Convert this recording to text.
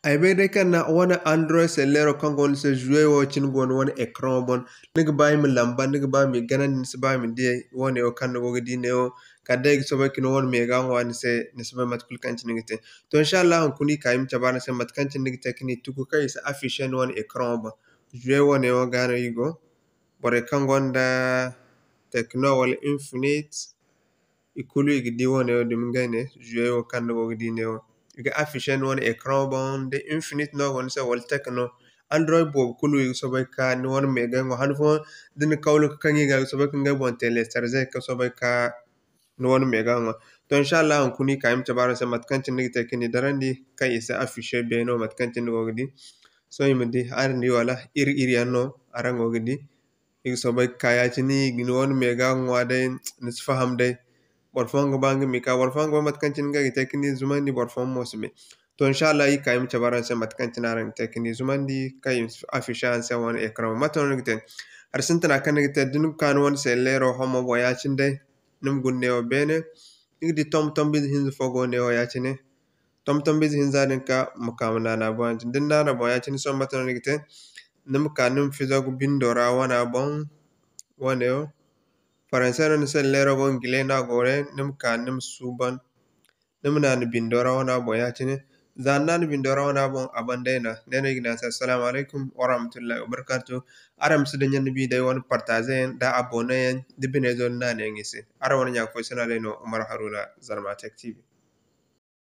ay be de kan na wana Android sellero kan gon se jouer wo chin gon wana écran bon nig bay mi lamba nig ba mi ganan ni ba mi de wona o kan go gidi ne o kadde so ba kin won me ga wani se ni se mat kul kan chin ngite to inshallah on kuni kayim tabana se mat kan chin ngite kini tuku kay se afficher wona écran bon jouer wona o gana yigo bore kan gonda Tecno wala Infinite ikulu igidi wona o dum gane jouer o kan go gidi ne o iga afficher wona écran bon de Infinite no won se wal Tecno Android bo kulu so bay ka ni won me ga han fo din kawlu kan yiga so bay kan ga bon télécharger ka so bay ka ni won me ga to inshallah on kuni kayim tabara se mat kan cin nigite kini darandi kay isa afficher be no mat kan cin go gidi so yimdi arni wala iri anno arango gidi ig so bay kaya cini ni won me ga ngwade nis faham day borfon ga bangi mi ka borfon ga mat kan cin ga ite kini zumandi borfon mosme to inshallah yi kayim tabara se mat kan cin aran te kini zumandi kayim afficher se won écran maton nigite ar sintana kan nigite dun kan won se lero homo boya cin day num gunne o bene igdi tom biz hinz fogo ne o yacine tom biz hinza den ka mukamna na bon din na bon yacine so maton nigite num kanum fizagu bindora wana bon wane o faransero ni se lero go ngile na gore num kanum suban num na ni bindora wana bon yacine zanna ni bindora wana bon abandena nene igna assalamu alaikum wa rahmatullahi wa barakatuh aram su den yan bi day won partager da abonner de benezo na ne ngisi ara won nya ko sena le no Umar Haruna Zarma Tech TV